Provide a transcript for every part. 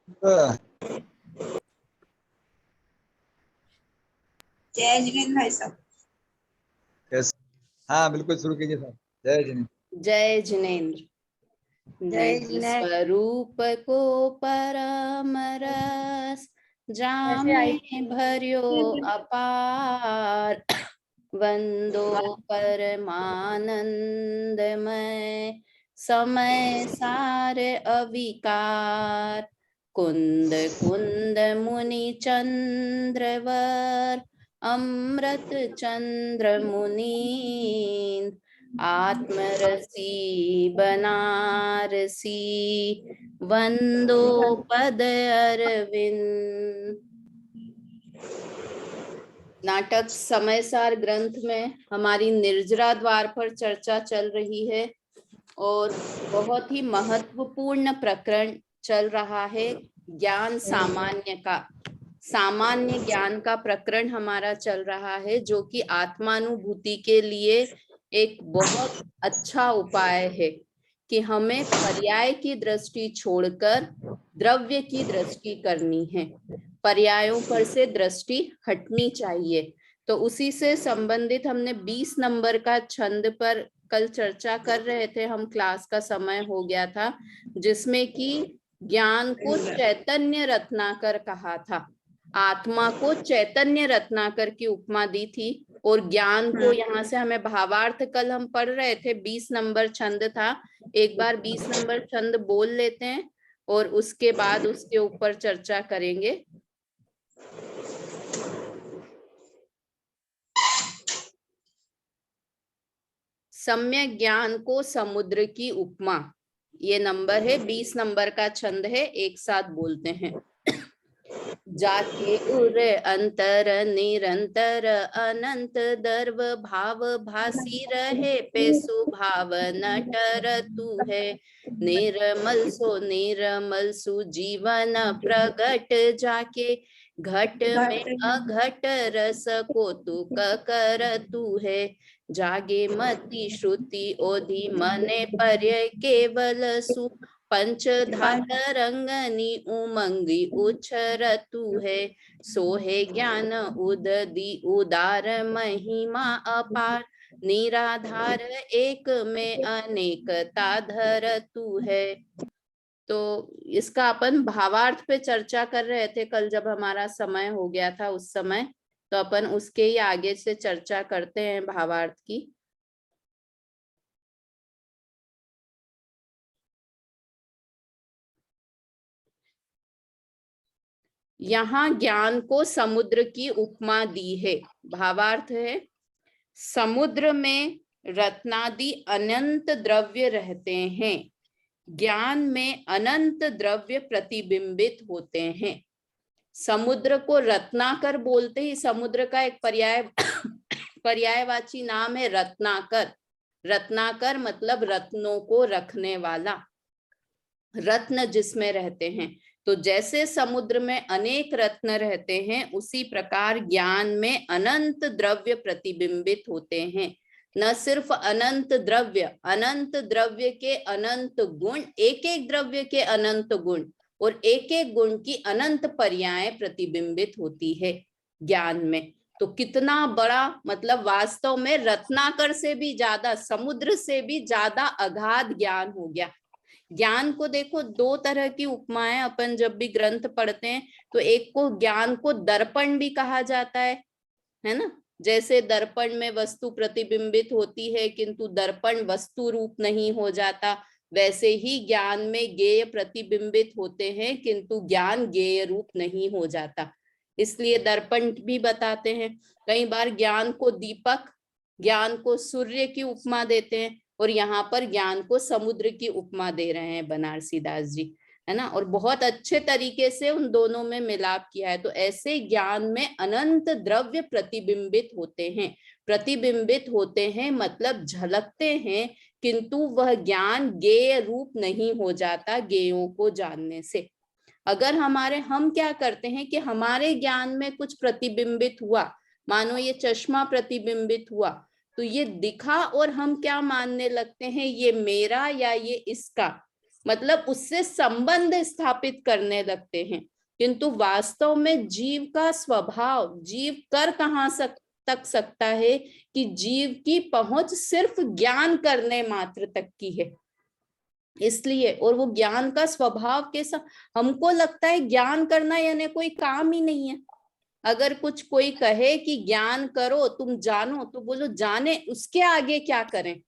जय जिनेन्द्र भाई साहब। कैसे? हाँ बिल्कुल, शुरू कीजिए साहब। जय जिनेन्द्र। जय जिनेन्द्र। जय निज जिनेन्द्र। स्वरूप को परम रस जामे भर्यो अपार, वंदो परमानंदमय समय सार अविकार। कुंद कुंद मुनि चंद्रवर अमृत चंद्र मुनींद्र, आत्मरसी बनारसी वंदो पद अरविंद। नाटक समयसार ग्रंथ में हमारी निर्जरा द्वार पर चर्चा चल रही है और बहुत ही महत्वपूर्ण प्रकरण चल रहा है ज्ञान सामान्य का। सामान्य ज्ञान का प्रकरण हमारा चल रहा है, जो कि आत्मानुभूति के लिए एक बहुत अच्छा उपाय है कि हमें पर्याय की दृष्टि छोड़कर द्रव्य की दृष्टि करनी है। पर्यायों पर से दृष्टि हटनी चाहिए। तो उसी से संबंधित हमने 20 नंबर का छंद पर कल चर्चा कर रहे थे हम। क्लास का समय हो गया था, जिसमें कि ज्ञान को चैतन्य रत्नाकर कहा था, आत्मा को चैतन्य रत्नाकर की उपमा दी थी, और ज्ञान को यहाँ से हमें भावार्थ कल हम पढ़ रहे थे। 20 नंबर छंद था। एक बार 20 नंबर छंद बोल लेते हैं और उसके बाद उसके ऊपर चर्चा करेंगे। सम्यक ज्ञान को समुद्र की उपमा, ये नंबर है 20 नंबर का छंद है। एक साथ बोलते हैं। जाके उर अंतर निरंतर अनंत दर्व भाव भासी रहे पे सुभाव नटर तू है, निर्मल सु जीवन प्रगट जाके घट में अघट रस को तू कर तू है, जागे मति श्रुति ओधि मने पर्य केवल सु पंचधात रंगनी उमंगी उछर तू है, सोहे ज्ञान उददी उदार महिमा अपार, निराधार एक में अनेकता धर तू है। तो इसका अपन भावार्थ पे चर्चा कर रहे थे कल, जब हमारा समय हो गया था उस समय। तो अपन उसके ही आगे से चर्चा करते हैं भावार्थ की। यहाँ ज्ञान को समुद्र की उपमा दी है। भावार्थ है, समुद्र में रत्नादि अनंत द्रव्य रहते हैं, ज्ञान में अनंत द्रव्य प्रतिबिंबित होते हैं। समुद्र को रत्नाकर बोलते ही, समुद्र का एक पर्यायवाची नाम है रत्नाकर। रत्नाकर मतलब रत्नों को रखने वाला, रत्न जिसमें रहते हैं। तो जैसे समुद्र में अनेक रत्न रहते हैं, उसी प्रकार ज्ञान में अनंत द्रव्य प्रतिबिंबित होते हैं। न सिर्फ अनंत द्रव्य के अनंत गुण, एक एक द्रव्य के अनंत गुण, और एक एक गुण की अनंत पर्याय प्रतिबिंबित होती है ज्ञान में। तो कितना बड़ा, मतलब वास्तव में रत्नाकर से भी ज्यादा, समुद्र से भी ज्यादा अगाध ज्ञान हो गया। ज्ञान को देखो, दो तरह की उपमाएं अपन जब भी ग्रंथ पढ़ते हैं, तो एक को ज्ञान को दर्पण भी कहा जाता है ना। जैसे दर्पण में वस्तु प्रतिबिंबित होती है, किंतु दर्पण वस्तु रूप नहीं हो जाता, वैसे ही ज्ञान में ज्ञेय प्रतिबिंबित होते हैं, किंतु ज्ञान ज्ञेय रूप नहीं हो जाता, इसलिए दर्पण भी बताते हैं। कई बार ज्ञान को दीपक, ज्ञान को सूर्य की उपमा देते हैं, और यहाँ पर ज्ञान को समुद्र की उपमा दे रहे हैं बनारसी दास जी, है ना। और बहुत अच्छे तरीके से उन दोनों में मिलाप किया है। तो ऐसे ज्ञान में अनंत द्रव्य प्रतिबिंबित होते हैं। प्रतिबिंबित होते हैं मतलब झलकते हैं, किंतु वह ज्ञान ज्ञेय रूप नहीं हो जाता ज्ञेयों को जानने से। अगर हम क्या करते हैं कि हमारे ज्ञान में कुछ प्रतिबिंबित हुआ, मानो ये चश्मा प्रतिबिंबित हुआ, तो ये दिखा और हम क्या मानने लगते हैं, ये मेरा या ये इसका। मतलब उससे संबंध स्थापित करने लगते हैं। किंतु वास्तव में जीव का स्वभाव, जीव कर कहाँ तक सकता है कि जीव की पहुंच सिर्फ ज्ञान करने मात्र तक की है। इसलिए, और वो ज्ञान का स्वभाव कैसा, हमको लगता है ज्ञान करना यानी कोई काम ही नहीं है। अगर कुछ कोई कहे कि ज्ञान करो, तुम जानो, तो बोलो जाने, उसके आगे क्या करें।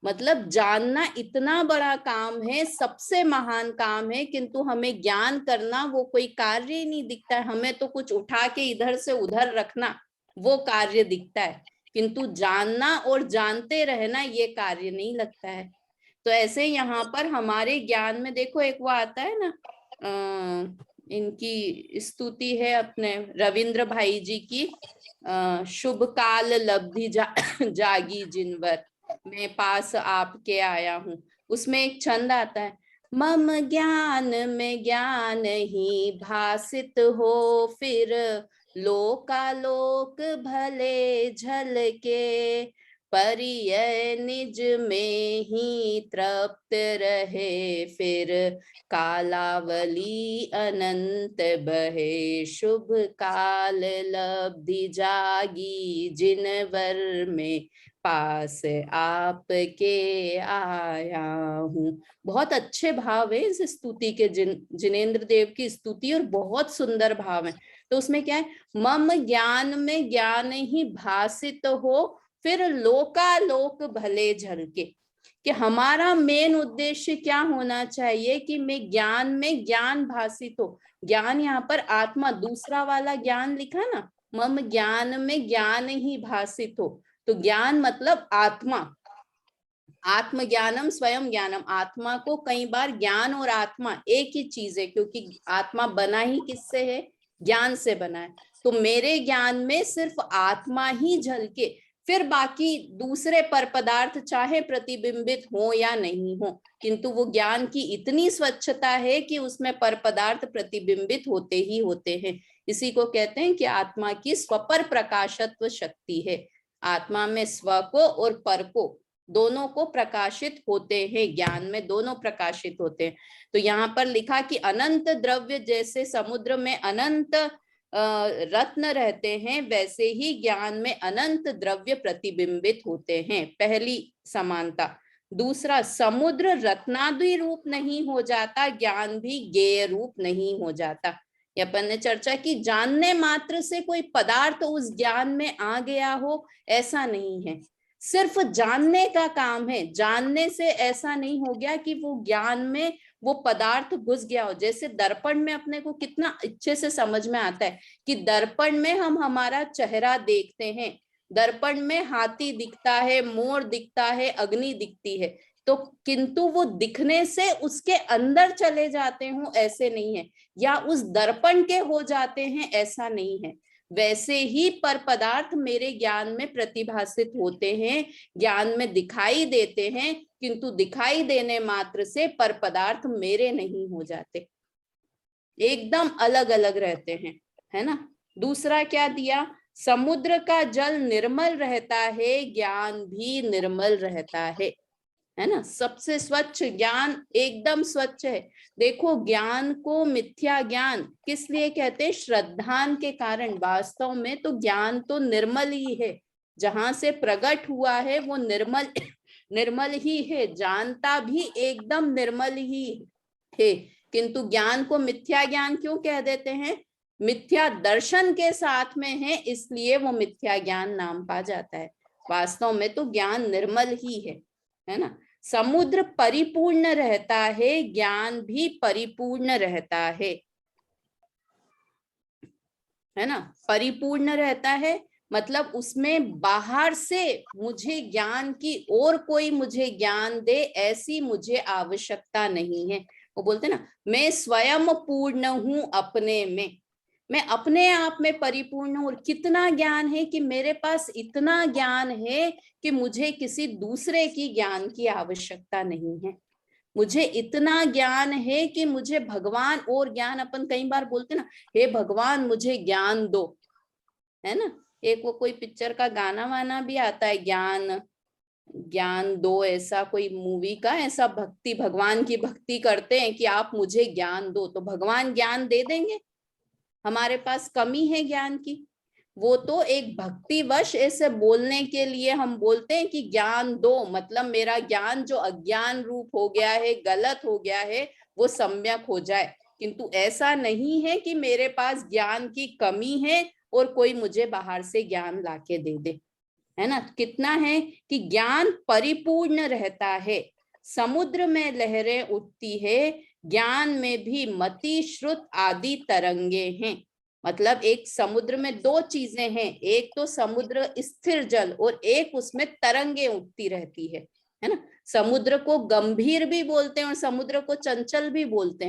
मतलब जानना इतना बड़ा काम है, सबसे महान काम है, किंतु हमें ज्ञान करना वो कोई कार्य ही नहीं दिखता है। हमें तो कुछ उठा के इधर से उधर रखना वो कार्य दिखता है, किंतु जानना और जानते रहना ये कार्य नहीं लगता है। तो ऐसे यहाँ पर हमारे ज्ञान में देखो, एक वो आता है ना, इनकी स्तुति है अपने रविंद्र भाई जी की, शुभ काल लब्धि जागी जिनवर, मैं पास आपके आया हूँ। उसमें एक छंद आता है, मम ज्ञान में ज्ञान ही भासित हो, फिर लोकालोक भले झलके, परिय निज में ही तृप्त रहे, फिर कालावली अनंत बहे, शुभ काल लब्धि जागी जिनवर में, पास आपके आया हूँ। बहुत अच्छे भाव है इस स्तुति के, जिनेंद्र देव की स्तुति, और बहुत सुंदर भाव है। तो उसमें क्या है, मम ज्ञान में ज्ञान ही भासित हो, फिर लोकालोक भले झलके, कि हमारा मेन उद्देश्य क्या होना चाहिए कि मैं ज्ञान में ज्ञान भासित हो। ज्ञान यहाँ पर आत्मा, दूसरा वाला ज्ञान लिखा ना, मम ज्ञान में ज्ञान ही भासित हो, तो ज्ञान मतलब आत्मा, आत्म ज्ञानम स्वयं ज्ञानम। आत्मा को कई बार ज्ञान और आत्मा एक ही चीज है, क्योंकि आत्मा बना ही किससे है, ज्ञान से बना है। तो मेरे ज्ञान में सिर्फ आत्मा ही झलके, फिर बाकी दूसरे पर पदार्थ चाहे प्रतिबिंबित हो या नहीं हो, किंतु वो ज्ञान की इतनी स्वच्छता है कि उसमें पर पदार्थ प्रतिबिंबित होते ही होते हैं। इसी को कहते हैं कि आत्मा की स्वपर प्रकाशत्व शक्ति है। आत्मा में स्व को और पर को दोनों को प्रकाशित होते हैं, ज्ञान में दोनों प्रकाशित होते हैं। तो यहाँ पर लिखा कि अनंत द्रव्य जैसे समुद्र में अनंत रत्न रहते हैं, वैसे ही ज्ञान में अनंत द्रव्य प्रतिबिंबित होते हैं, पहली समानता। दूसरा, समुद्र रत्नादि रूप नहीं हो जाता, ज्ञान भी ज्ञेय रूप नहीं हो जाता। अपन ने चर्चा की, जानने मात्र से कोई पदार्थ उस ज्ञान में आ गया हो ऐसा नहीं है, सिर्फ जानने का काम है। जानने से ऐसा नहीं हो गया कि वो ज्ञान में वो पदार्थ घुस गया हो। जैसे दर्पण में अपने को कितना अच्छे से समझ में आता है कि दर्पण में हम हमारा चेहरा देखते हैं, दर्पण में हाथी दिखता है, मोर दिखता है, अग्नि दिखती है, तो किंतु वो दिखने से उसके अंदर चले जाते हो ऐसे नहीं है, या उस दर्पण के हो जाते हैं ऐसा नहीं है। वैसे ही पर पदार्थ मेरे ज्ञान में प्रतिभासित होते हैं, ज्ञान में दिखाई देते हैं, किंतु दिखाई देने मात्र से पर पदार्थ मेरे नहीं हो जाते, एकदम अलग अलग रहते हैं, है ना। दूसरा क्या दिया, समुद्र का जल निर्मल रहता है, ज्ञान भी निर्मल रहता है ना। सबसे स्वच्छ ज्ञान एकदम स्वच्छ है। देखो, ज्ञान को मिथ्या ज्ञान किस लिए कहते हैं, श्रद्धान के कारण। वास्तव में तो ज्ञान तो निर्मल ही है, जहां से प्रकट हुआ है वो निर्मल निर्मल ही है, जानता भी एकदम निर्मल ही है। किंतु ज्ञान को मिथ्या ज्ञान क्यों कह देते हैं, मिथ्या दर्शन के साथ में है, इसलिए वो मिथ्या ज्ञान नाम पा जाता है। वास्तव में तो ज्ञान निर्मल ही है ना। समुद्र परिपूर्ण रहता है, ज्ञान भी परिपूर्ण रहता है ना। परिपूर्ण रहता है मतलब उसमें बाहर से मुझे ज्ञान की और कोई मुझे ज्ञान दे ऐसी मुझे आवश्यकता नहीं है। वो बोलते ना, मैं स्वयं पूर्ण हूं अपने में, मैं अपने आप में परिपूर्ण हूं। और कितना ज्ञान है कि मेरे पास इतना ज्ञान है कि मुझे किसी दूसरे की ज्ञान की आवश्यकता नहीं है। मुझे इतना ज्ञान है कि मुझे भगवान और ज्ञान, अपन कई बार बोलते ना, हे भगवान मुझे ज्ञान दो, है ना। एक वो कोई पिक्चर का गाना वाना भी आता है, ज्ञान ज्ञान दो, ऐसा कोई मूवी का ऐसा भक्ति, भगवान की भक्ति करते हैं कि आप मुझे ज्ञान दो, तो भगवान ज्ञान दे देंगे? हमारे पास कमी है ज्ञान की? वो तो एक भक्तिवश ऐसे बोलने के लिए हम बोलते हैं कि ज्ञान दो, मतलब मेरा ज्ञान जो अज्ञान रूप हो गया है, गलत हो गया है, वो सम्यक हो जाए। किंतु ऐसा नहीं है कि मेरे पास ज्ञान की कमी है और कोई मुझे बाहर से ज्ञान लाके दे दे, है ना। कितना है कि ज्ञान परिपूर्ण रहता है। समुद्र में लहरें उठती है, ज्ञान में भी मति श्रुत आदि तरंगे हैं। मतलब एक समुद्र में दो चीजें हैं, एक तो समुद्र स्थिर जल और एक उसमें तरंगे उठती रहती है ना। समुद्र को गंभीर भी बोलते हैं और समुद्र को चंचल भी बोलते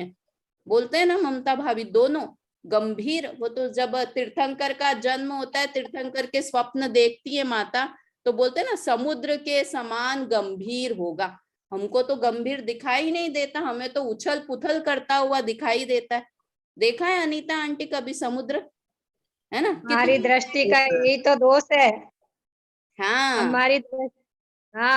हैं ना ममता भाभी, दोनों। गंभीर, वो तो जब तीर्थंकर का जन्म होता है, तीर्थंकर के स्वप्न देखती है माता, तो बोलते हैं ना समुद्र के समान गंभीर होगा। हमको तो गंभीर दिखाई नहीं देता, हमें तो उछल पुथल करता हुआ दिखाई देता है। देखा है अनीता आंटी कभी समुद्र, है ना? हमारी दृष्टि का यही तो दोष है। हाँ,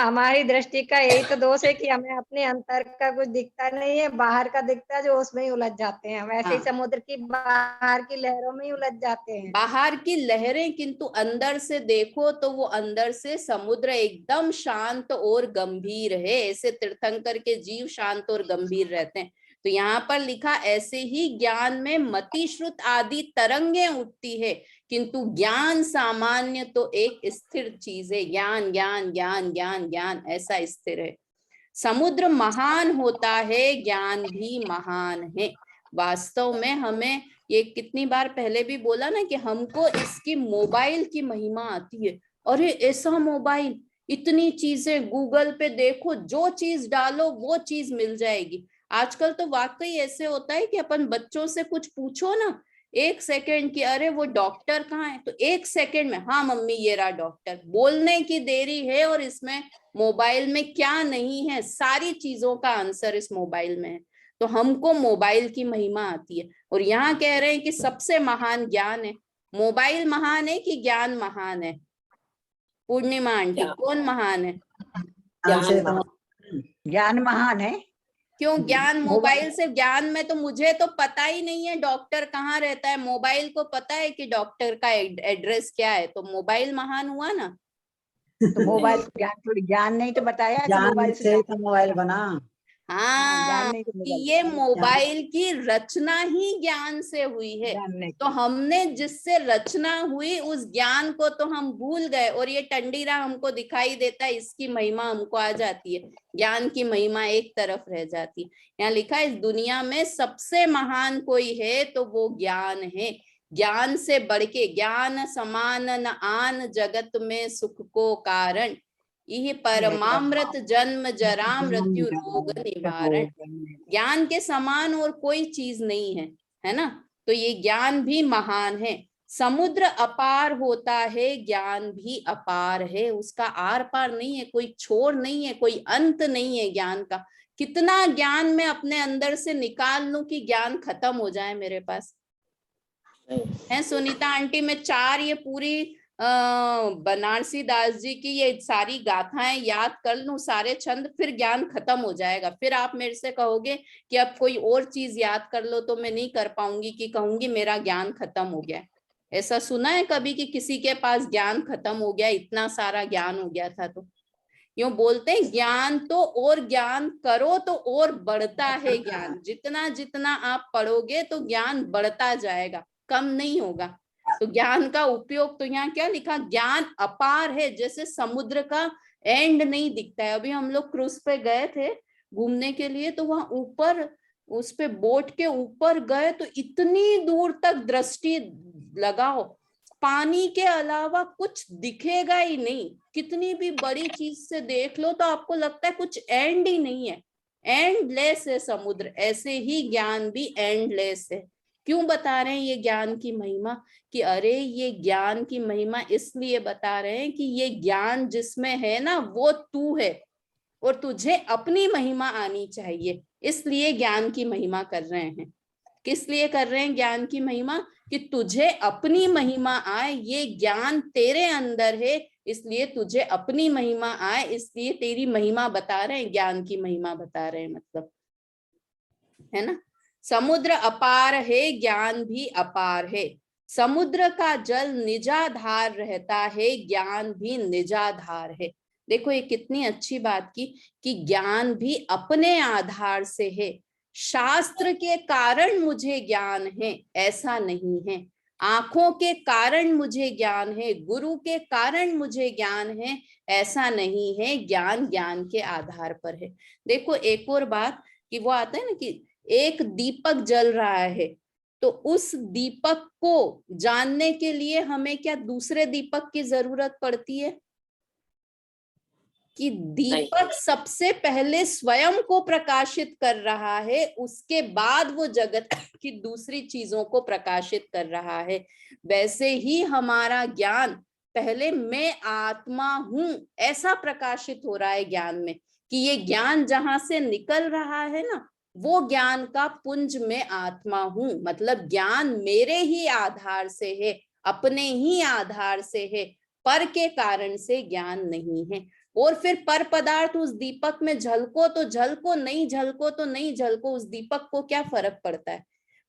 हमारी दृष्टि का यही तो दोष है कि हमें अपने अंतर का कुछ दिखता नहीं है, बाहर का दिखता है जो उसमें ही उलझ जाते हैं। वैसे ही हाँ। समुद्र की बाहर की लहरों में ही उलझ जाते हैं। बाहर की लहरें, किंतु अंदर से देखो तो वो अंदर से समुद्र एकदम शांत और गंभीर है। ऐसे तीर्थंकर के जीव शांत और गंभीर रहते हैं। तो यहाँ पर लिखा, ऐसे ही ज्ञान में मति श्रुत आदि तरंगे उठती है, किंतु ज्ञान सामान्य तो एक स्थिर चीज है। ज्ञान ज्ञान ज्ञान ज्ञान ज्ञान ऐसा स्थिर है। समुद्र महान होता है, ज्ञान भी महान है। वास्तव में हमें ये कितनी बार पहले भी बोला ना कि हमको इसकी मोबाइल की महिमा आती है। अरे ऐसा मोबाइल, इतनी चीजें, गूगल पे देखो, जो चीज डालो वो चीज मिल जाएगी। आजकल तो वाकई ऐसे होता है कि अपन बच्चों से कुछ पूछो ना, 1 सेकेंड की, अरे वो डॉक्टर कहाँ है, तो 1 सेकेंड में हाँ मम्मी ये रहा डॉक्टर। बोलने की देरी है और इसमें मोबाइल में क्या नहीं है, सारी चीजों का आंसर इस मोबाइल में है। तो हमको मोबाइल की महिमा आती है। और यहाँ कह रहे हैं कि सबसे महान ज्ञान है। मोबाइल महान है कि ज्ञान महान है? पूर्णिमा आंटी, कौन महान है? ज्ञान महान है। क्यों ज्ञान? मोबाइल से ज्ञान में तो मुझे तो पता ही नहीं है डॉक्टर कहाँ रहता है, मोबाइल को पता है कि डॉक्टर का एड्रेस क्या है, तो मोबाइल महान हुआ ना। तो मोबाइल ज्ञान, थोड़ी ज्ञान नहीं तो बताया कि मोबाइल से तो मोबाइल बना। हाँ, नहीं तो कि ये मोबाइल की रचना ही ज्ञान से हुई है। तो हमने जिससे रचना हुई उस ज्ञान को तो हम भूल गए, और ये टंडीरा हमको दिखाई देता है, इसकी महिमा हमको आ जाती है, ज्ञान की महिमा एक तरफ रह जाती है। यहाँ लिखा है इस दुनिया में सबसे महान कोई है तो वो ज्ञान है। ज्ञान से बढ़ के, ज्ञान समान न आन जगत में सुख को कारण, यह परमामृत जन्म जरा मृत्यु रोग निवारण। ज्ञान के समान और कोई चीज नहीं है ना। तो ये ज्ञान भी महान है। समुद्र अपार होता है, ज्ञान भी अपार है, उसका आर पार नहीं है, कोई छोर नहीं है, कोई अंत नहीं है ज्ञान का। कितना ज्ञान मैं अपने अंदर से निकाल लूं कि ज्ञान खत्म हो जाए मेरे पास, है सुनीता आंटी। मैं 4 ये पूरी बनारसी दास जी की ये सारी गाथाएं याद कर लूं, सारे छंद, फिर ज्ञान खत्म हो जाएगा। फिर आप मेरे से कहोगे कि अब कोई और चीज याद कर लो, तो मैं नहीं कर पाऊंगी, कि कहूंगी मेरा ज्ञान खत्म हो गया। ऐसा सुना है कभी कि किसी के पास ज्ञान खत्म हो गया, इतना सारा ज्ञान हो गया था? तो यूं बोलते हैं ज्ञान तो और ज्ञान करो तो और बढ़ता है ज्ञान। जितना जितना आप पढ़ोगे तो ज्ञान बढ़ता जाएगा, कम नहीं होगा। तो ज्ञान का उपयोग, तो यहाँ क्या लिखा, ज्ञान अपार है, जैसे समुद्र का एंड नहीं दिखता है। अभी हम लोग क्रूज पे गए थे घूमने के लिए, तो वहां ऊपर उस पे बोट के ऊपर गए तो इतनी दूर तक दृष्टि लगाओ, पानी के अलावा कुछ दिखेगा ही नहीं। कितनी भी बड़ी चीज से देख लो तो आपको लगता है कुछ एंड ही नहीं है, एंडलेस है समुद्र। ऐसे ही ज्ञान भी एंडलेस है। क्यों बता रहे हैं ये ज्ञान की महिमा? कि अरे ये ज्ञान की महिमा इसलिए बता रहे हैं कि ये ज्ञान जिसमें है ना वो तू है, और तुझे अपनी महिमा आनी चाहिए, इसलिए ज्ञान की महिमा कर रहे हैं। किस लिए कर रहे हैं ज्ञान की महिमा? कि तुझे अपनी महिमा आए, ये ज्ञान तेरे अंदर है, इसलिए तुझे अपनी महिमा आए, इसलिए तेरी महिमा बता रहे हैं, ज्ञान की महिमा बता रहे हैं, मतलब, है ना। समुद्र अपार है, ज्ञान भी अपार है। समुद्र का जल निजाधार रहता है, ज्ञान भी निजाधार है। देखो ये कितनी अच्छी बात की कि ज्ञान भी अपने आधार से है। शास्त्र के कारण मुझे ज्ञान है ऐसा नहीं है, आंखों के कारण मुझे ज्ञान है, गुरु के कारण मुझे ज्ञान है ऐसा नहीं है, ज्ञान ज्ञान के आधार पर है। देखो एक और बात कि वो आता है ना कि एक दीपक जल रहा है, तो उस दीपक को जानने के लिए हमें क्या दूसरे दीपक की जरूरत पड़ती है? कि दीपक सबसे पहले स्वयं को प्रकाशित कर रहा है, उसके बाद वो जगत की दूसरी चीजों को प्रकाशित कर रहा है। वैसे ही हमारा ज्ञान पहले मैं आत्मा हूं ऐसा प्रकाशित हो रहा है ज्ञान में, कि ये ज्ञान जहां से निकल रहा है ना, वो ज्ञान का पुंज मैं आत्मा हूं, मतलब ज्ञान मेरे ही आधार से है, अपने ही आधार से है, पर के कारण से ज्ञान नहीं है। और फिर पर पदार्थ उस दीपक में झलको तो झलको, नहीं झलको तो नहीं झलको, उस दीपक को क्या फर्क पड़ता है।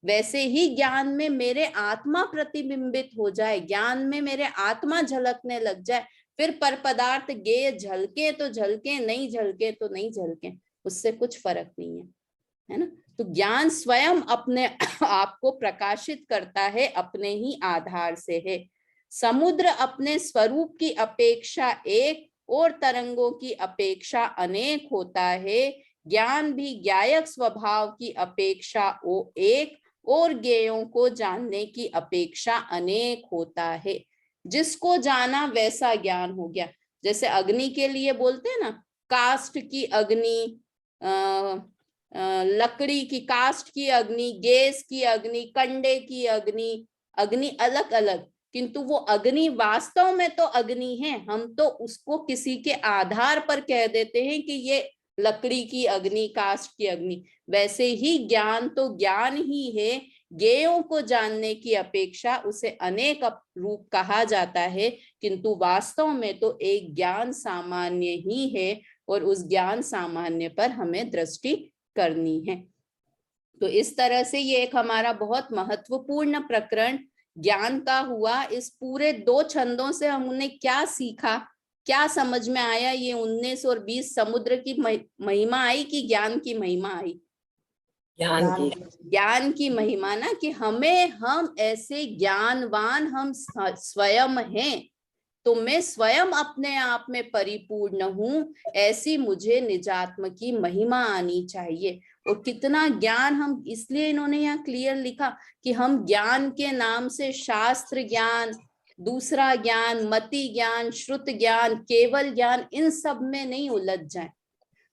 वैसे ही ज्ञान में मेरे आत्मा प्रतिबिंबित हो जाए, ज्ञान में मेरे आत्मा झलकने लग जाए, फिर पर पदार्थ गेय झलके तो झलके, नहीं झलके तो नहीं झलके, उससे कुछ फर्क नहीं है ना। तो ज्ञान स्वयं अपने आप को प्रकाशित करता है, अपने ही आधार से है। समुद्र अपने स्वरूप की अपेक्षा एक और तरंगों की अपेक्षा अनेक होता है, ज्ञान भी ज्ञायक स्वभाव की अपेक्षा एक और ज्ञेयों को जानने की अपेक्षा अनेक होता है। जिसको जाना वैसा ज्ञान हो गया। जैसे अग्नि के लिए बोलते हैं ना, काष्ठ की अग्नि, लकड़ी की काष्ठ की अग्नि, गैस की अग्नि, कंडे की अग्नि, अग्नि अलग अलग, किंतु वो अग्नि वास्तव में तो अग्नि है, हम तो उसको किसी के आधार पर कह देते हैं कि ये लकड़ी की अग्नि, काष्ठ की अग्नि। वैसे ही ज्ञान तो ज्ञान ही है, ज्ञेयों को जानने की अपेक्षा उसे अनेक रूप कहा जाता है, किंतु वास्तव में तो एक ज्ञान सामान्य ही है, और उस ज्ञान सामान्य पर हमें दृष्टि करनी है। तो इस तरह से ये एक हमारा बहुत महत्वपूर्ण प्रकरण ज्ञान का हुआ। इस पूरे 2 छंदों से हमने क्या सीखा, क्या समझ में आया? ये 19 और 20 समुद्र की महिमा आई कि ज्ञान की महिमा आई? ज्ञान की महिमा ना, कि हम ऐसे ज्ञानवान हम स्वयं हैं, तो मैं स्वयं अपने आप में परिपूर्ण हूं, ऐसी मुझे निजात्म की महिमा आनी चाहिए। और कितना ज्ञान हम, इसलिए इन्होंने यहाँ क्लियर लिखा कि हम ज्ञान के नाम से शास्त्र ज्ञान, दूसरा ज्ञान, मति ज्ञान, श्रुत ज्ञान, केवल ज्ञान, इन सब में नहीं उलझ जाएं।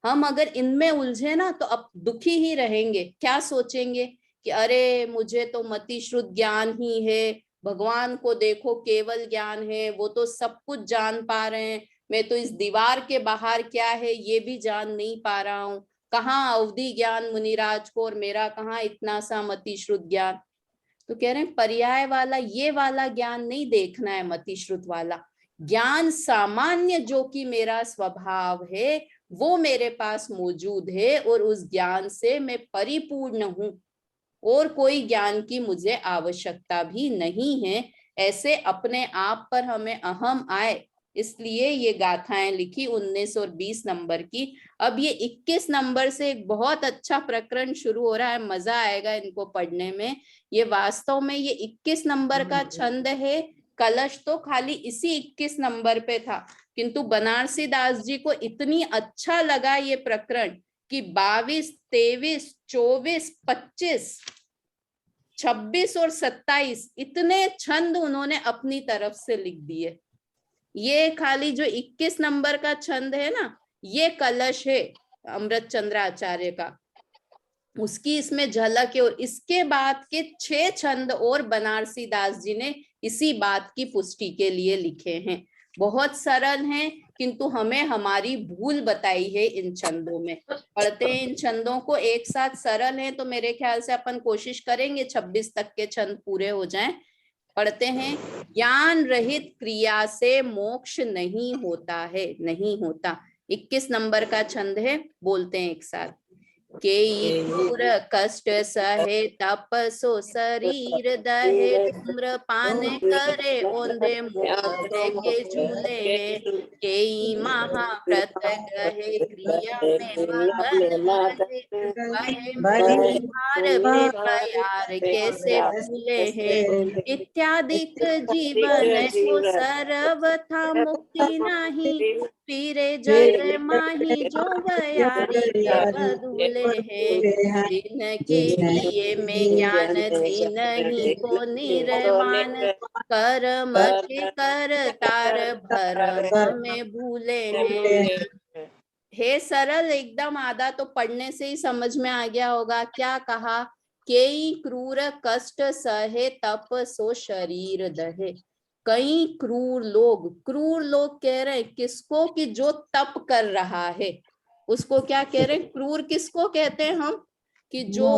हम अगर इनमें उलझे ना तो अब दुखी ही रहेंगे। क्या सोचेंगे कि अरे मुझे तो मति श्रुत ज्ञान ही है, भगवान को देखो केवल ज्ञान है, वो तो सब कुछ जान पा रहे हैं, मैं तो इस दीवार के बाहर क्या है ये भी जान नहीं पा रहा हूँ, कहाँ अवधि ज्ञान मुनिराज को और मेरा कहाँ इतना सा मति श्रुत ज्ञान। तो कह रहे हैं पर्याय वाला ये वाला ज्ञान नहीं देखना है, मति श्रुत वाला ज्ञान सामान्य जो कि मेरा स्वभाव है वो मेरे पास मौजूद है, और उस ज्ञान से मैं परिपूर्ण हूं, और कोई ज्ञान की मुझे आवश्यकता भी नहीं है। ऐसे अपने आप पर हमें अहम आए, इसलिए ये गाथाएं लिखी 19 और 20 नंबर की। अब ये 21 नंबर से एक बहुत अच्छा प्रकरण शुरू हो रहा है, मजा आएगा इनको पढ़ने में। ये वास्तव में ये 21 नंबर का छंद है, कलश तो खाली इसी 21 नंबर पे था, किंतु बनारसी दास जी को इतनी अच्छा लगा ये प्रकरण कि 22, 23, 24, 25, 26 और 27 इतने छंद उन्होंने अपनी तरफ से लिख दिए। ये खाली जो 21 नंबर का छंद है ना, ये कलश है अमृत चंद्र आचार्य का, उसकी इसमें झलक है। और इसके बाद के 6 छंद और बनारसी दास जी ने इसी बात की पुष्टि के लिए लिखे हैं। बहुत सरल हैं, किंतु हमें हमारी भूल बताई है इन छंदों में। पढ़ते हैं इन छंदों को एक साथ, सरल है तो मेरे ख्याल से अपन कोशिश करेंगे 26 तक के छंद पूरे हो जाएं। पढ़ते हैं, ज्ञान रहित क्रिया से मोक्ष नहीं होता है, नहीं होता। 21 नंबर का छंद है, बोलते हैं एक साथ। केई क्रूर कष्ट सहे तप सो शरीर दहे, धूम्रपान करे ओंधे मुख के झूले है, केई महाव्रत गहे क्रिया में मगन रहे, वहे भार पे प्यार कैसे भूले हैं, इत्यादिक जीवन को सर्वथा मुक्ति नहीं, पीरे जग माही जो बयारी के बदूले हैं, जिनके लिए में ज्ञान दीन ही को निर्वाण, कर्म के कर तार भरम में भूले हैं। हे सरल एकदम, आधा तो पढ़ने से ही समझ में आ गया होगा। क्या कहा? केई क्रूर कष्ट सहे तप सो शरीर दहे। कई क्रूर लोग कह रहे हैं किसको? कि जो तप कर रहा है उसको क्या कह रहे हैं? क्रूर किसको कहते हैं हम? कि जो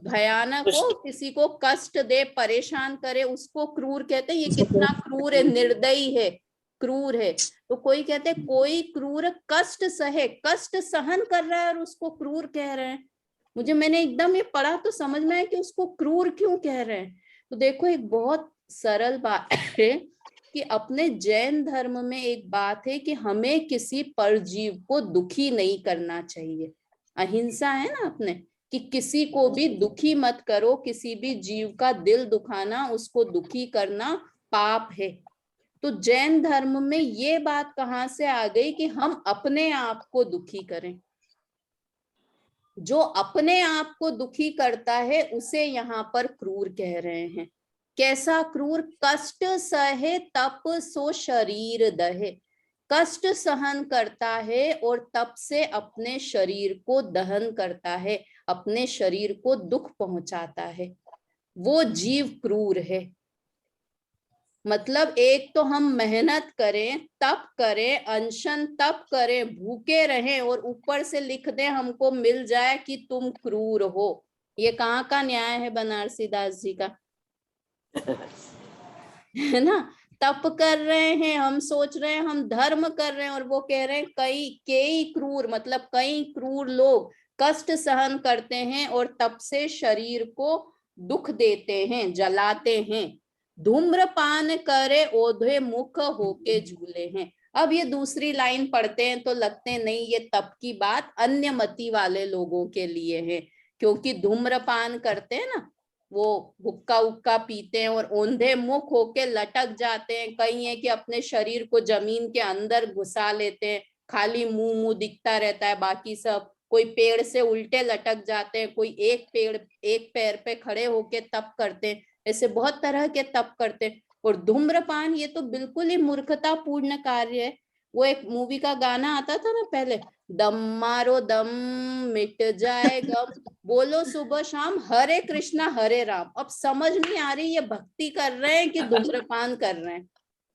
भयानक हो, किसी को कष्ट दे, परेशान करे, उसको क्रूर कहते हैं। ये कितना क्रूर है, निर्दयी है, क्रूर है। तो कोई कहते हैं कोई क्रूर कष्ट सहे, कष्ट सहन कर रहा है और उसको क्रूर कह रहे हैं। मैंने एकदम ये पढ़ा तो समझ में आया कि उसको क्रूर क्यों कह रहे हैं। तो देखो, एक बहुत सरल बात है कि अपने जैन धर्म में एक बात है कि हमें किसी परजीव को दुखी नहीं करना चाहिए। अहिंसा है ना अपने, कि किसी को भी दुखी मत करो, किसी भी जीव का दिल दुखाना, उसको दुखी करना पाप है। तो जैन धर्म में ये बात कहाँ से आ गई कि हम अपने आप को दुखी करें? जो अपने आप को दुखी करता है उसे यहाँ पर क्रूर कह रहे हैं। कैसा क्रूर? कष्ट सहे तप सो शरीर दहे। कष्ट सहन करता है और तप से अपने शरीर को दहन करता है, अपने शरीर को दुख पहुंचाता है, वो जीव क्रूर है। मतलब एक तो हम मेहनत करें, तप करें, अनशन तप करें, भूखे रहें और ऊपर से लिख दें हमको मिल जाए कि तुम क्रूर हो। ये कहाँ का न्याय है बनारसी दास जी का? है ना? तप कर रहे हैं, हम सोच रहे हैं हम धर्म कर रहे हैं, और वो कह रहे हैं कई क्रूर, मतलब कई क्रूर लोग कष्ट सहन करते हैं और तप से शरीर को दुख देते हैं, जलाते हैं। धूम्रपान करे ओधे मुख होके झूले हैं। अब ये दूसरी लाइन पढ़ते हैं तो लगते हैं नहीं, ये तप की बात अन्य मति वाले लोगों के लिए है, क्योंकि धूम्रपान करते हैं ना, वो हुक्का उक्का पीते हैं और ओंधे मुख होके लटक जाते हैं। कई है कि अपने शरीर को जमीन के अंदर घुसा लेते हैं, खाली मुंह दिखता रहता है, बाकी सब। कोई पेड़ से उल्टे लटक जाते हैं, कोई एक पैर पे खड़े होके तप करते हैं। ऐसे बहुत तरह के तप करते हैं। और धूम्रपान ये तो बिल्कुल ही मूर्खतापूर्ण कार्य है। वो एक मूवी का गाना आता था ना पहले, दम मारो दम मिट जाए गम, बोलो सुबह शाम हरे कृष्णा हरे राम। अब समझ नहीं आ रही ये भक्ति कर रहे हैं कि धूम्रपान कर रहे हैं।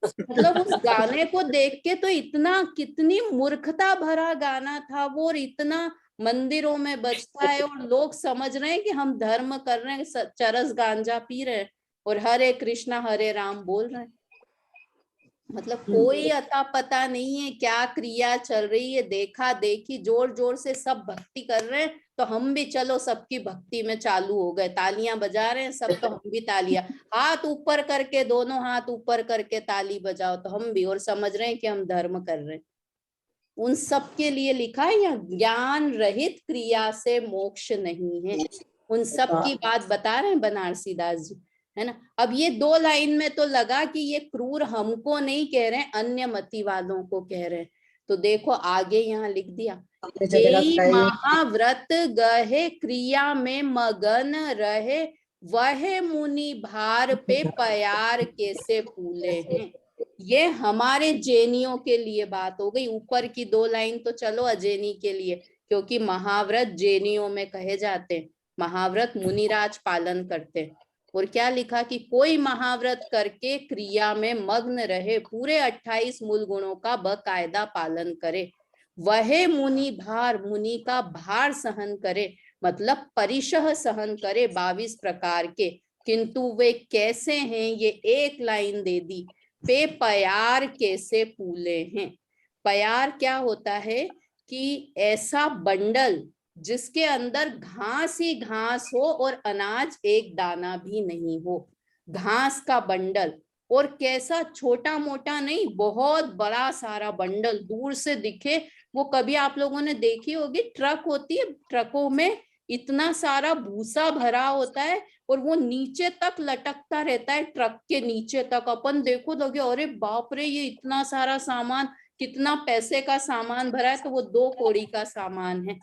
मतलब उस गाने को देख के तो इतना, कितनी मूर्खता भरा गाना था वो, और इतना मंदिरों में बजता है और लोग समझ रहे हैं कि हम धर्म कर रहे हैं, चरस गांजा पी रहे हैं और हरे कृष्णा हरे राम बोल रहे हैं। मतलब कोई अता पता नहीं है क्या क्रिया चल रही है, देखा देखी, जोर जोर से सब भक्ति कर रहे हैं, तो हम भी चलो सबकी भक्ति में चालू हो गए, तालियां बजा रहे हैं सब, तो हम भी तालियां, हाथ ऊपर करके, दोनों हाथ ऊपर करके ताली बजाओ तो हम भी, और समझ रहे हैं कि हम धर्म कर रहे हैं। उन सब के लिए लिखा है यहाँ, ज्ञान रहित क्रिया से मोक्ष नहीं है। उन सब की बात बता रहे हैं बनारसी दास जी, है ना। अब ये 2 लाइन में तो लगा कि ये क्रूर हमको नहीं कह रहे हैं, अन्य मति वालों को कह रहे हैं। तो देखो आगे यहाँ लिख दिया, महाव्रत गहे क्रिया में मगन रहे, वह मुनि भार पे प्यार कैसे फूले हैं। ये हमारे जैनियों के लिए बात हो गई। ऊपर की 2 लाइन तो चलो अजैनी के लिए, क्योंकि महाव्रत जैनियों में कहे जाते हैं, महाव्रत मुनिराज पालन करते हैं। और क्या लिखा कि कोई महाव्रत करके क्रिया में मग्न रहे, पूरे 28 मूल गुणों का बकायदा पालन करे, वह मुनि भार, मुनि का भार सहन करे, मतलब परिशह सहन करे 22 प्रकार के, किंतु वे कैसे हैं ये एक लाइन दे दी, पे प्यार कैसे फूले हैं। प्यार क्या होता है कि ऐसा बंडल जिसके अंदर घास ही घास हो और अनाज एक दाना भी नहीं हो, घास का बंडल। और कैसा, छोटा मोटा नहीं, बहुत बड़ा सारा बंडल दूर से दिखे। वो कभी आप लोगों ने देखी होगी, ट्रक होती है, ट्रकों में इतना सारा भूसा भरा होता है और वो नीचे तक लटकता रहता है, ट्रक के नीचे तक। अपन देखो दोगे, अरे बाप रे, ये इतना सारा सामान, कितना पैसे का सामान भरा है। तो वो 2 कौड़ी का सामान है,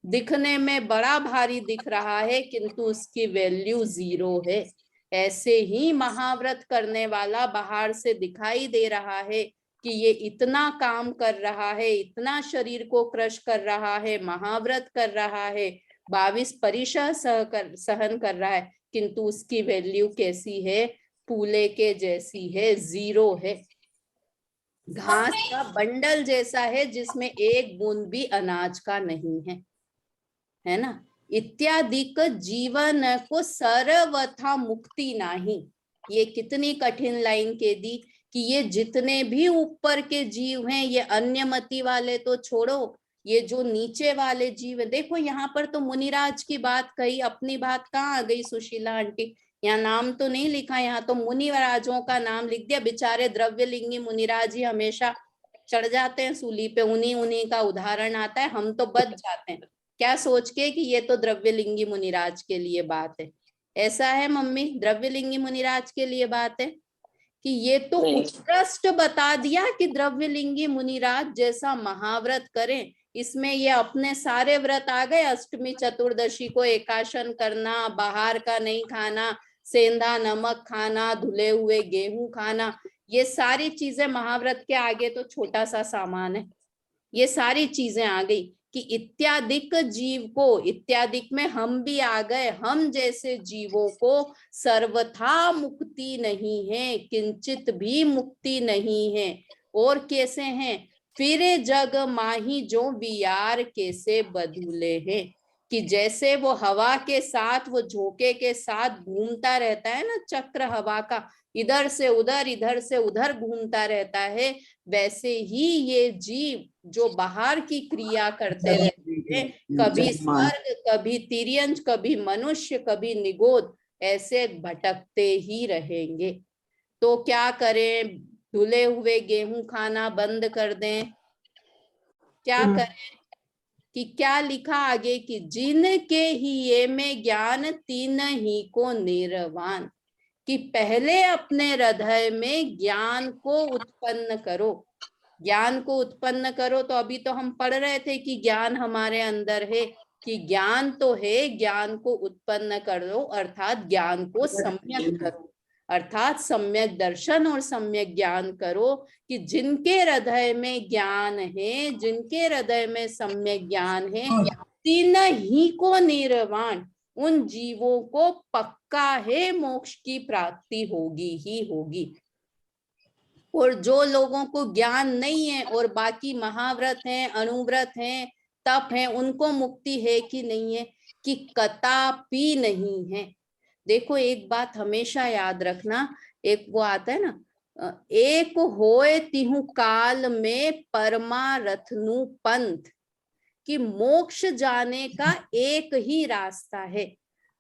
दिखने में बड़ा भारी दिख रहा है किंतु उसकी वैल्यू 0 है। ऐसे ही महाव्रत करने वाला बाहर से दिखाई दे रहा है कि ये इतना काम कर रहा है, इतना शरीर को क्रश कर रहा है, महाव्रत कर रहा है, 22 परिशह सहन कर रहा है, किंतु उसकी वैल्यू कैसी है, फूले के जैसी है, 0 है। घास का बंडल जैसा है जिसमें एक बूंद भी अनाज का नहीं है, है ना। इत्यादिक जीवन को सर्वथा मुक्ति नहीं। ये कितनी कठिन लाइन कह दी कि ये जितने भी ऊपर के जीव हैं, ये अन्यमति वाले तो छोड़ो, ये जो नीचे वाले जीव है, देखो यहाँ पर तो मुनिराज की बात कही, अपनी बात कहाँ आ गई सुशीला आंटी। यहाँ नाम तो नहीं लिखा, यहाँ तो मुनिराजों का नाम लिख दिया। बेचारे द्रव्यलिंगी मुनिराज ही हमेशा चढ़ जाते हैं सूली पे, उन्हीं का उदाहरण आता है, हम तो बच जाते हैं क्या सोच के कि ये तो द्रव्यलिंगी मुनिराज के लिए बात है। ऐसा है मम्मी, द्रव्यलिंगी मुनिराज के लिए बात है कि ये तो उत्कृष्ट बता दिया कि द्रव्यलिंगी मुनिराज जैसा महाव्रत करें। इसमें ये अपने सारे व्रत आ गए, अष्टमी चतुर्दशी को एकाशन करना, बाहर का नहीं खाना, सेंधा नमक खाना, धुले हुए गेहूं खाना, ये सारी चीजें महाव्रत के आगे तो छोटा सा सामान है। ये सारी चीजें आ गई कि इत्यादिक जीव को, इत्यादिक में हम भी आ गए, हम जैसे जीवों को सर्वथा मुक्ति नहीं है, किंचित भी मुक्ति नहीं है। और कैसे हैं, फिरे जग माही जो बियार कैसे बदूले हैं, कि जैसे वो हवा के साथ, वो झोंके के साथ घूमता रहता है ना, चक्र हवा का, इधर से उधर घूमता रहता है, वैसे ही ये जीव जो बाहर की क्रिया करते रहते हैं, कभी स्वर्ग, कभी तिर्यंच, कभी मनुष्य, कभी निगोद, ऐसे भटकते ही रहेंगे। तो क्या करें, धुले हुए गेहूं खाना बंद कर दें, क्या करें कि क्या लिखा आगे कि जिनके ही ये में ज्ञान तीन ही को निर्वाण, कि पहले अपने हृदय में ज्ञान को उत्पन्न करो। ज्ञान को उत्पन्न करो, तो अभी तो हम पढ़ रहे थे कि ज्ञान हमारे अंदर है, कि ज्ञान तो है, ज्ञान को उत्पन्न करो, अर्थात ज्ञान को सम्यक करो, अर्थात सम्यक दर्शन और सम्यक ज्ञान करो। कि जिनके हृदय में ज्ञान है, जिनके हृदय में सम्यक ज्ञान है, तीन ही को निर्वाण, उन जीवों को पक्का है मोक्ष की प्राप्ति होगी ही होगी। और जो लोगों को ज्ञान नहीं है और बाकी महाव्रत हैं, अनुव्रत हैं, तप हैं, उनको मुक्ति है कि नहीं है, कि कदापि नहीं है। देखो एक बात हमेशा याद रखना, एक वो आता है ना, एक होए तिहु काल में परमारथनु पंथ, कि मोक्ष जाने का एक ही रास्ता है।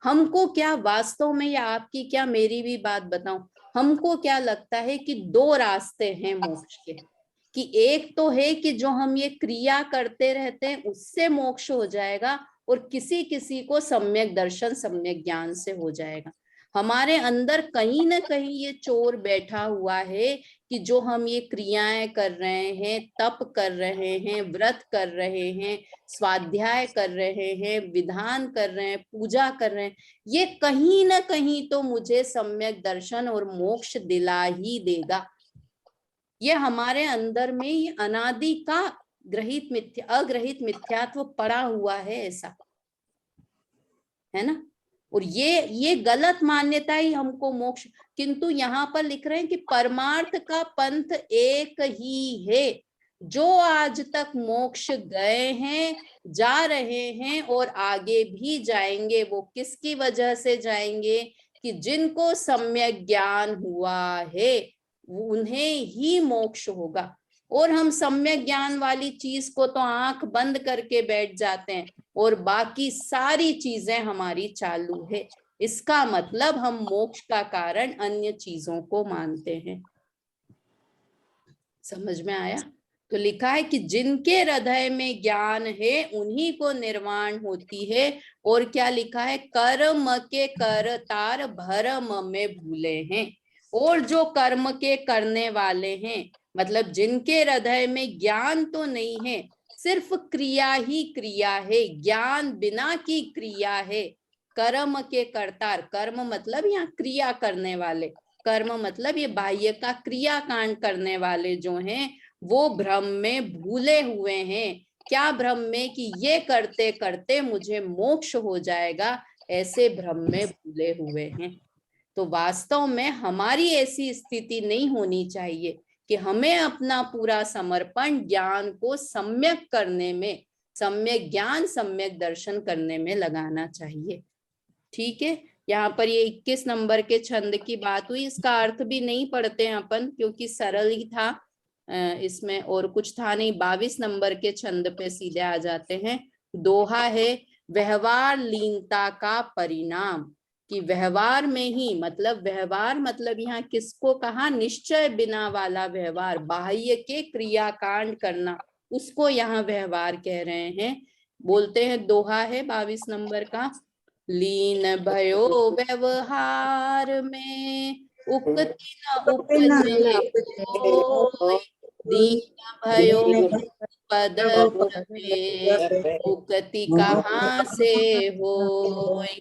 हमको क्या वास्तव में, या आपकी क्या मेरी भी बात बताऊं, हमको क्या लगता है कि 2 रास्ते हैं मोक्ष के, कि एक तो है कि जो हम ये क्रिया करते रहते हैं उससे मोक्ष हो जाएगा, और किसी किसी को सम्यक दर्शन सम्यक ज्ञान से हो जाएगा। हमारे अंदर कहीं ना कहीं ये चोर बैठा हुआ है कि जो हम ये क्रियाएं कर रहे हैं, तप कर रहे हैं, व्रत कर रहे हैं, स्वाध्याय कर रहे हैं, विधान कर रहे हैं, पूजा कर रहे हैं, ये कहीं ना कहीं तो मुझे सम्यक दर्शन और मोक्ष दिला ही देगा। ये हमारे अंदर में ये अनादि का अग्रहित मिथ्यात्व पड़ा हुआ है, ऐसा है ना। और ये गलत मान्यता ही हमको मोक्ष, किंतु यहाँ पर लिख रहे हैं कि परमार्थ का पंथ एक ही है। जो आज तक मोक्ष गए हैं, जा रहे हैं और आगे भी जाएंगे, वो किसकी वजह से जाएंगे, कि जिनको सम्यक ज्ञान हुआ है उन्हें ही मोक्ष होगा। और हम सम्यक ज्ञान वाली चीज को तो आंख बंद करके बैठ जाते हैं और बाकी सारी चीजें हमारी चालू है। इसका मतलब हम मोक्ष का कारण अन्य चीजों को मानते हैं। समझ में आया? तो लिखा है कि जिनके हृदय में ज्ञान है उन्हीं को निर्वाण होती है। और क्या लिखा है? कर्म के करतार भरम में भूले हैं। और जो कर्म के करने वाले हैं, मतलब जिनके हृदय में ज्ञान तो नहीं है, सिर्फ क्रिया ही क्रिया है, ज्ञान बिना की क्रिया है। कर्म के करतार, कर्म मतलब यहाँ क्रिया करने वाले, कर्म मतलब ये बाह्य का क्रिया कांड करने वाले जो हैं वो भ्रम में भूले हुए हैं। क्या भ्रम में? कि ये करते करते मुझे मोक्ष हो जाएगा, ऐसे भ्रम में भूले हुए हैं। तो वास्तव में हमारी ऐसी स्थिति नहीं होनी चाहिए कि हमें अपना पूरा समर्पण ज्ञान को सम्यक करने में, सम्यक ज्ञान सम्यक दर्शन करने में लगाना चाहिए। ठीक है, यहाँ पर ये 21 नंबर के छंद की बात हुई। इसका अर्थ भी नहीं पढ़ते हैं अपन क्योंकि सरल ही था, इसमें और कुछ था नहीं। 22 नंबर के छंद पे सीधे आ जाते हैं। दोहा है, व्यवहार लीनता का परिणाम। कि व्यवहार में ही, मतलब व्यवहार मतलब यहाँ किसको कहा? निश्चय बिना वाला व्यवहार, बाह्य के क्रियाकांड करना, उसको यहाँ व्यवहार कह रहे हैं। बोलते हैं, दोहा है 22 नंबर का, लीन भयो व्यवहार में उक्ति न उपजे होय, दीन भयो पद जपे उक्ति कहाँ से होय।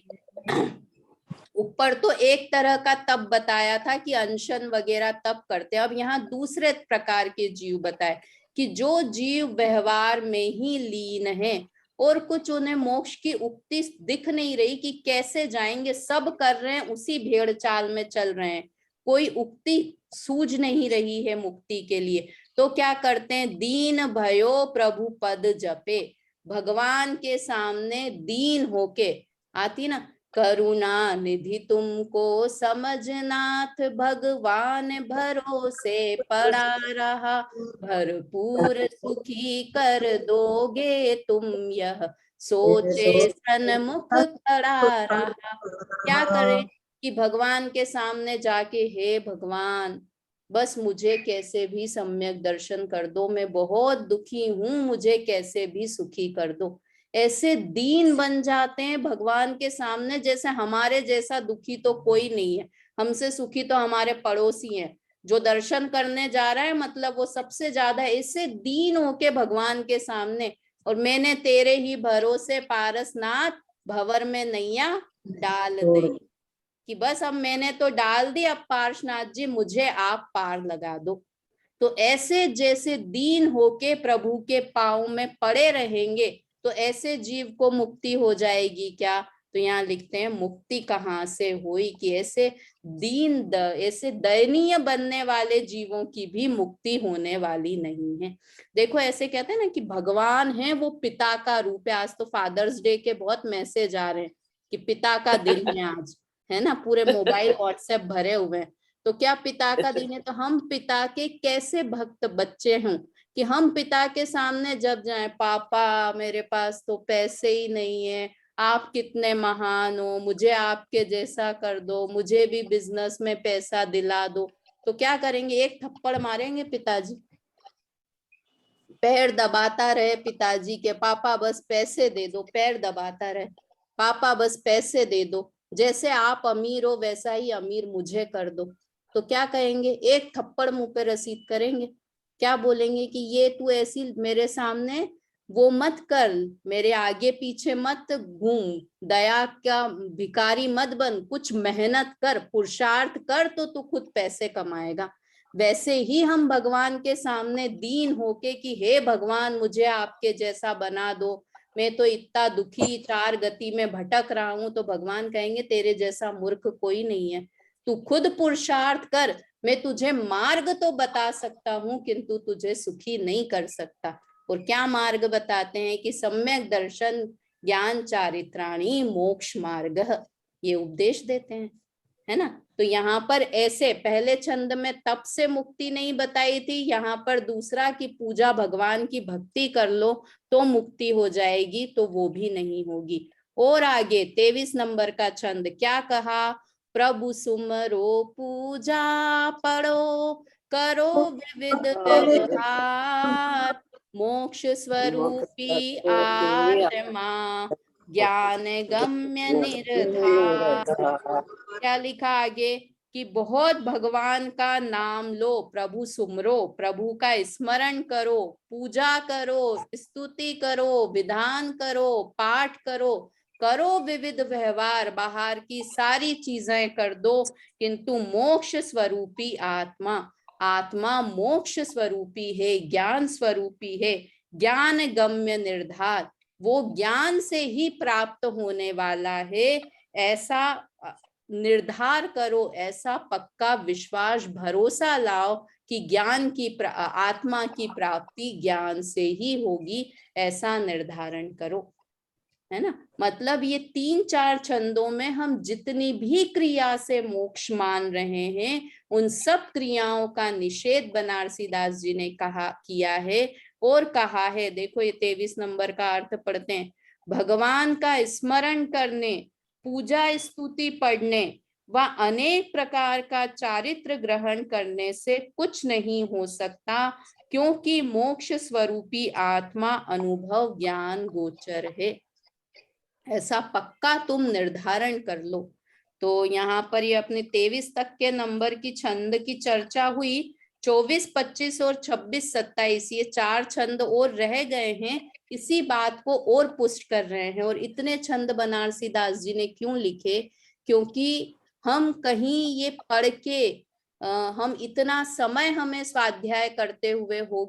ऊपर तो एक तरह का तप बताया था कि अनशन वगैरह तप करते हैं। अब यहाँ दूसरे प्रकार के जीव बताए कि जो जीव व्यवहार में ही लीन है और कुछ उन्हें मोक्ष की उक्ति दिख नहीं रही कि कैसे जाएंगे, सब कर रहे हैं, उसी भेड़ चाल में चल रहे हैं, कोई उक्ति सूझ नहीं रही है मुक्ति के लिए। तो क्या करते हैं? दीन भयो प्रभु पद जपे, भगवान के सामने दीन होके, आती ना, करुणा निधि तुमको समझनाथ, भगवान भरोसे पड़ा रहा, भरपूर सुखी कर दोगे तुम, यह सोचे सन्मुख खड़ा रहा। क्या करें कि भगवान के सामने जाके, हे भगवान बस मुझे कैसे भी सम्यक दर्शन कर दो, मैं बहुत दुखी हूं, मुझे कैसे भी सुखी कर दो। ऐसे दीन बन जाते हैं भगवान के सामने, जैसे हमारे जैसा दुखी तो कोई नहीं है, हमसे सुखी तो हमारे पड़ोसी हैं। जो दर्शन करने जा रहा है मतलब वो सबसे ज्यादा ऐसे दीन होके भगवान के सामने, और मैंने तेरे ही भरोसे पारसनाथ, भंवर में नैया डाल दे, कि बस अब मैंने तो डाल दी, अब पार्शनाथ जी मुझे आप पार लगा दो। तो ऐसे जैसे दीन होके प्रभु के पांव में पड़े रहेंगे तो ऐसे जीव को मुक्ति हो जाएगी क्या? तो यहाँ लिखते हैं, मुक्ति कहाँ से हुई? कि ऐसे ऐसे दयनीय बनने वाले जीवों की भी मुक्ति होने वाली नहीं है। देखो ऐसे कहते हैं ना कि भगवान है वो पिता का रूप है। आज तो फादर्स डे के बहुत मैसेज आ रहे हैं कि पिता का दिन है आज, है ना, पूरे मोबाइल व्हाट्सएप भरे हुए हैं। तो क्या पिता का दिन है? तो हम पिता के कैसे भक्त बच्चे हों कि हम पिता के सामने जब जाएं, पापा मेरे पास तो पैसे ही नहीं है, आप कितने महान हो, मुझे आपके जैसा कर दो, मुझे भी बिजनेस में पैसा दिला दो। तो क्या करेंगे? एक थप्पड़ मारेंगे पिताजी, पैर दबाता रहे पिताजी के, पापा बस पैसे दे दो, पैर दबाता रहे, पापा बस पैसे दे दो, जैसे आप अमीर हो वैसा ही अमीर मुझे कर दो। तो क्या कहेंगे? एक थप्पड़ मुंह पे रसीद करेंगे। क्या बोलेंगे? कि ये तू ऐसी मेरे सामने वो मत कर, मेरे आगे पीछे मत घूम, दया का भिखारी मत बन, कुछ मेहनत कर, पुरुषार्थ कर तो तू खुद पैसे कमाएगा। वैसे ही हम भगवान के सामने दीन होके कि हे भगवान मुझे आपके जैसा बना दो, मैं तो इतना दुखी चार गति में भटक रहा हूं। तो भगवान कहेंगे तेरे जैसा मूर्ख कोई नहीं है, तू खुद पुरुषार्थ कर, मैं तुझे मार्ग तो बता सकता हूं किंतु तुझे सुखी नहीं कर सकता। और क्या मार्ग बताते हैं? कि सम्यक दर्शन ज्ञान चारित्राणी मोक्ष मार्ग, ये उपदेश देते हैं। है ना। तो यहाँ पर ऐसे पहले छंद में तप से मुक्ति नहीं बताई थी, यहाँ पर दूसरा की पूजा भगवान की भक्ति कर लो तो मुक्ति हो जाएगी, तो वो भी नहीं होगी। और आगे 23 नंबर का छंद क्या कहा, प्रभु सुमरो पूजा पढ़ो करो विविध व्यवहार, मोक्ष स्वरूपी आत्मा ज्ञान गम्य निर्धार। क्या लिखा आगे कि बहुत भगवान का नाम लो, प्रभु सुमरो, प्रभु का स्मरण करो, पूजा करो, स्तुति करो, विधान करो, पाठ करो, करो विविध व्यवहार, बाहर की सारी चीजें कर दो, किंतु मोक्ष स्वरूपी आत्मा, आत्मा मोक्ष स्वरूपी है, ज्ञान स्वरूपी है, ज्ञान गम्य निर्धार, वो ज्ञान से ही प्राप्त होने वाला है, ऐसा निर्धार करो, ऐसा पक्का विश्वास भरोसा लाओ कि ज्ञान की आत्मा की प्राप्ति ज्ञान से ही होगी, ऐसा निर्धारण करो, है ना। मतलब ये 3-4 छंदों में हम जितनी भी क्रिया से मोक्ष मान रहे हैं, उन सब क्रियाओं का निषेध बनारसी दास जी ने किया है और कहा है। देखो ये 23 नंबर का अर्थ पढ़ते हैं, भगवान का स्मरण करने, पूजा स्तुति पढ़ने व अनेक प्रकार का चारित्र ग्रहण करने से कुछ नहीं हो सकता, क्योंकि मोक्ष स्वरूपी आत्मा अनुभव ज्ञान गोचर है, ऐसा पक्का तुम निर्धारण कर लो। तो यहाँ पर ये अपने 23 तक के नंबर की छंद की चर्चा हुई। 24, 25 और 26, 27 ये 4 छंद और रह गए हैं, इसी बात को और पुष्ट कर रहे हैं। और इतने छंद बनारसी दास जी ने क्यों लिखे, क्योंकि हम कहीं ये पढ़ के हम इतना समय हमें स्वाध्याय करते हुए हो